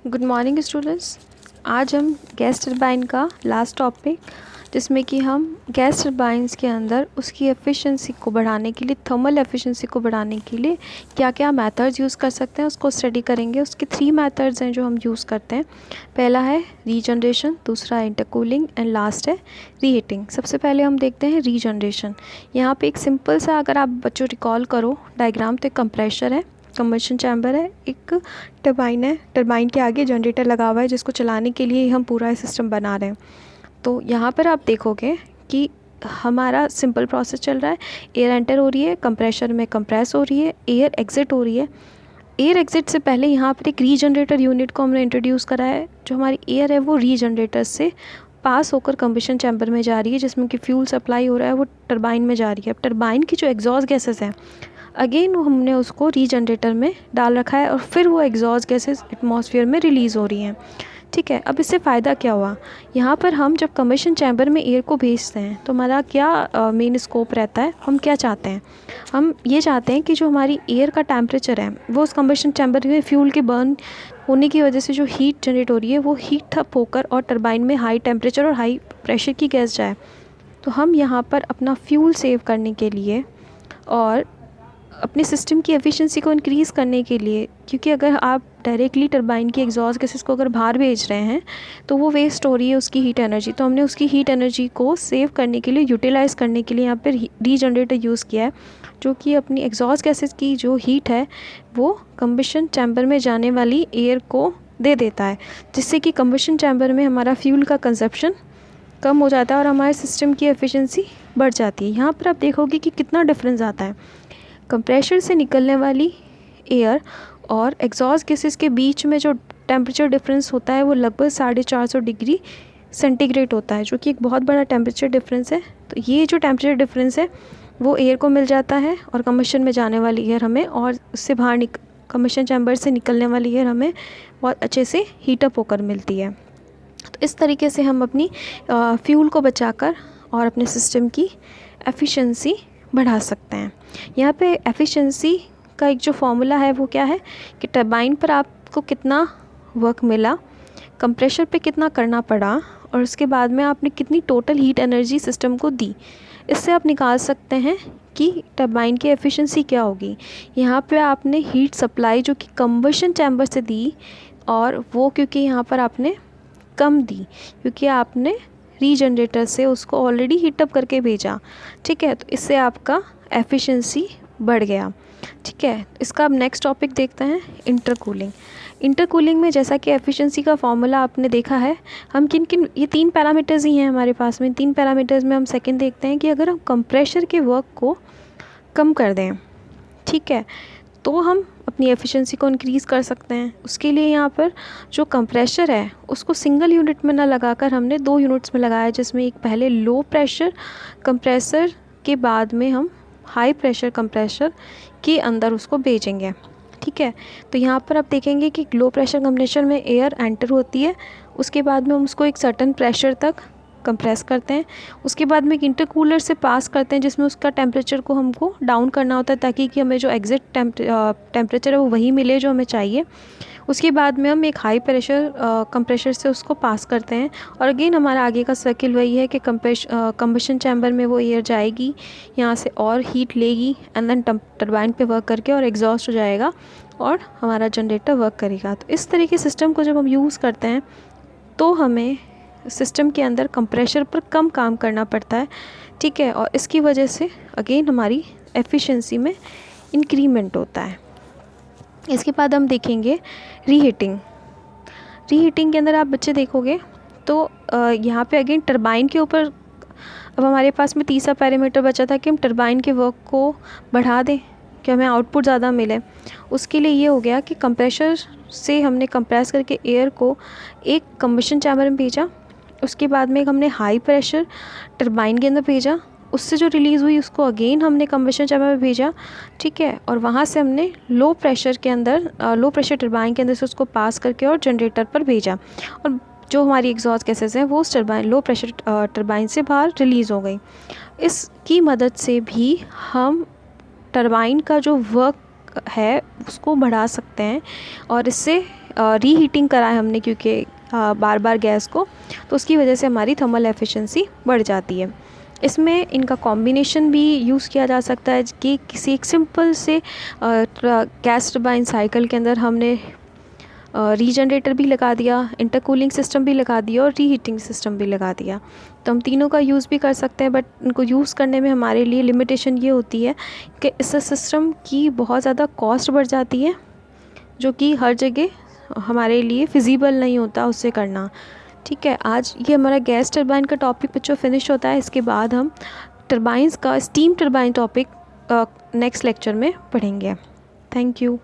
Good morning students. आज हम gas turbine का लास्ट टॉपिक, जिसमें कि हम गैस टरबाइंस के अंदर उसकी एफिशिएंसी को बढ़ाने के लिए, थर्मल एफिशिएंसी को बढ़ाने के लिए क्या क्या मेथड्स यूज़ कर सकते हैं उसको स्टडी करेंगे। उसके 3 मेथड्स हैं जो हम यूज़ करते हैं। पहला है रीजनरेशन, दूसरा है इंटरकूलिंग एंड लास्ट है रीहीटिंग। सबसे पहले हम देखते हैं रीजनरेशन। यहाँ पे एक सिंपल सा, अगर आप बच्चों रिकॉल करो डायग्राम, तो एक कंप्रेशर है, कंबशन चैम्बर है, एक टरबाइन है, टरबाइन के आगे जनरेटर लगा हुआ है जिसको चलाने के लिए हम पूरा सिस्टम बना रहे हैं। तो यहाँ पर आप देखोगे कि हमारा सिंपल प्रोसेस चल रहा है। एयर एंटर हो रही है, कंप्रेशर में कंप्रेस हो रही है, एयर एग्जिट हो रही है। एयर एग्जिट से पहले यहाँ पर एक रीजनरेटर यूनिट को हमने इंट्रोड्यूस करा है। जो हमारी एयर है वो रीजनरेटर से पास होकर कंबशन चैम्बर में जा रही है, जिसमें कि फ्यूल सप्लाई हो रहा है, वो टरबाइन में जा रही है। अब टरबाइन की जो एग्जॉस्ट गैसेस हैं, अगेन हमने उसको रीजनरेटर में डाल रखा है और फिर वो एग्जॉस्ट गैसेस एटमॉस्फेयर में रिलीज़ हो रही हैं। ठीक है, अब इससे फ़ायदा क्या हुआ? यहाँ पर हम जब कंबशन चैम्बर में एयर को भेजते हैं तो हमारा क्या मेन स्कोप रहता है, हम क्या चाहते हैं? हम ये चाहते हैं कि जो हमारी एयर का टेम्परेचर है वो उस कंबशन चैम्बर में फ्यूल के बर्न होने की वजह से जो हीट जनरेट हो रही है वो हीट अप होकर और टरबाइन में हाई टेम्परेचर और हाई प्रेशर की गैस जाए। तो हम यहाँ पर अपना फ्यूल सेव करने के लिए और अपने सिस्टम की एफिशिएंसी को इंक्रीज़ करने के लिए, क्योंकि अगर आप डायरेक्टली टरबाइन की एग्जॉस्ट गैसेस को अगर बाहर भेज रहे हैं तो वो वेस्ट हो रही है उसकी हीट एनर्जी। तो हमने उसकी हीट एनर्जी को सेव करने के लिए, यूटिलाइज़ करने के लिए यहाँ पर रीजनरेटर यूज़ किया है, जो कि अपनी एग्जॉस्ट गैसेस की जो हीट है वो कंबशन चैम्बर में जाने वाली एयर को दे देता है, जिससे कि कंबशन चैम्बर में हमारा फ्यूल का कंजप्शन कम हो जाता है और हमारे सिस्टम की एफिशिएंसी बढ़ जाती है। यहाँ पर आप देखोगे कि कितना डिफरेंस आता है। कंप्रेशर से निकलने वाली एयर और एग्जॉस्ट गैसेस के बीच में जो टेम्परेचर डिफरेंस होता है वो लगभग 450 डिग्री सेंटीग्रेड होता है, जो कि एक बहुत बड़ा टेम्परेचर डिफरेंस है। तो ये जो टेम्परेचर डिफरेंस है वो एयर को मिल जाता है और कंबशन में जाने वाली एयर हमें, और उससे बाहर कंबशन चैम्बर से निकलने वाली एयर हमें बहुत अच्छे से हीटअप होकर मिलती है। तो इस तरीके से हम अपनी फ्यूल को बचाकर और अपने सिस्टम की एफिशिएंसी बढ़ा सकते हैं। यहाँ पे एफिशिएंसी का एक जो फॉर्मूला है वो क्या है कि टरबाइन पर आपको कितना वर्क मिला, कंप्रेशर पे कितना करना पड़ा, और उसके बाद में आपने कितनी टोटल हीट एनर्जी सिस्टम को दी। इससे आप निकाल सकते हैं कि टरबाइन की एफिशिएंसी क्या होगी। यहाँ पे आपने हीट सप्लाई जो कि कंबशन चैम्बर से दी, और वो क्योंकि यहाँ पर आपने कम दी क्योंकि आपने रीजनरेटर से उसको ऑलरेडी हीटअप करके भेजा। ठीक है, तो इससे आपका एफिशिएंसी बढ़ गया। ठीक है, इसका अब नेक्स्ट टॉपिक देखते हैं, इंटरकूलिंग। इंटरकूलिंग में जैसा कि एफिशिएंसी का फॉर्मूला आपने देखा है, हम किन किन, ये 3 पैरामीटर्स ही हैं हमारे पास में। 3 पैरामीटर्स में हम सेकंड देखते हैं कि अगर हम कंप्रेशर के वर्क को कम कर दें, ठीक है, तो हम अपनी एफिशिएंसी को इंक्रीज़ कर सकते हैं। उसके लिए यहाँ पर जो कंप्रेशर है उसको सिंगल यूनिट में ना लगाकर हमने 2 यूनिट्स में लगाया, जिसमें एक पहले लो प्रेशर कंप्रेसर के बाद में हम हाई प्रेशर कंप्रेसर के अंदर उसको भेजेंगे। ठीक है, तो यहाँ पर आप देखेंगे कि लो प्रेशर कंप्रेसर में एयर एंटर होती है, उसके बाद में हम उसको एक सर्टेन प्रेशर तक कंप्रेस करते हैं, उसके बाद में एक इंटरकूलर से पास करते हैं जिसमें उसका टेम्परेचर को हमको डाउन करना होता है, ताकि कि हमें जो एग्जिट टेम्परेचर है वो वही मिले जो हमें चाहिए। उसके बाद में हम एक हाई प्रेशर कंप्रेशर से उसको पास करते हैं, और अगेन हमारा आगे का सर्किल वही है कि कंबशन चैम्बर में वो एयर जाएगी, यहाँ से और हीट लेगी, एंड देन टरबाइन पे वर्क करके और एग्जॉस्ट हो जाएगा और हमारा जनरेटर वर्क करेगा। तो इस तरह के सिस्टम को जब हम यूज़ करते हैं तो हमें सिस्टम के अंदर कंप्रेशर पर कम काम करना पड़ता है। ठीक है, और इसकी वजह से अगेन हमारी एफिशिएंसी में इंक्रीमेंट होता है। इसके बाद हम देखेंगे रीहीटिंग। रीहीटिंग के अंदर आप बच्चे देखोगे तो यहाँ पे अगेन टरबाइन के ऊपर अब हमारे पास में तीसरा पैरामीटर बचा था कि हम टरबाइन के वर्क को बढ़ा दें कि हमें आउटपुट ज़्यादा मिले। उसके लिए ये हो गया कि कंप्रेशर से हमने कंप्रेस करके एयर को एक कंबशन चैम्बर में भेजा, उसके बाद में हमने हाई प्रेशर टरबाइन के अंदर भेजा, उससे जो रिलीज़ हुई उसको अगेन हमने कंबशन चैम्बर में भेजा। ठीक है, और वहाँ से हमने लो प्रेशर के अंदर लो प्रेशर टरबाइन के अंदर से उसको पास करके और जनरेटर पर भेजा, और जो हमारी एग्जॉस्ट गैसेस हैं वो उस टरबाइन लो प्रेशर टरबाइन से बाहर रिलीज़ हो गई। इसकी मदद से भी हम टरबाइन का जो वर्क है उसको बढ़ा सकते हैं, और इससे रीहीटिंग करा है हमने क्योंकि बार बार गैस को, तो उसकी वजह से हमारी थर्मल एफिशिएंसी बढ़ जाती है। इसमें इनका कॉम्बिनेशन भी यूज़ किया जा सकता है कि किसी एक सिंपल से गैस टरबाइन साइकिल के अंदर हमने रीजनरेटर भी लगा दिया, इंटरकूलिंग सिस्टम भी लगा दिया और रीहीटिंग सिस्टम भी लगा दिया। तो हम तीनों का यूज़ भी कर सकते हैं, बट इनको यूज़ करने में हमारे लिए लिमिटेशन ये होती है कि इस सिस्टम की बहुत ज़्यादा कॉस्ट बढ़ जाती है, जो कि हर जगह हमारे लिए फिजिबल नहीं होता उससे करना। ठीक है, आज ये हमारा गैस टरबाइन का टॉपिक बच्चों फिनिश होता है। इसके बाद हम टरबाइंस का steam turbine topic next lecture में पढ़ेंगे। Thank you.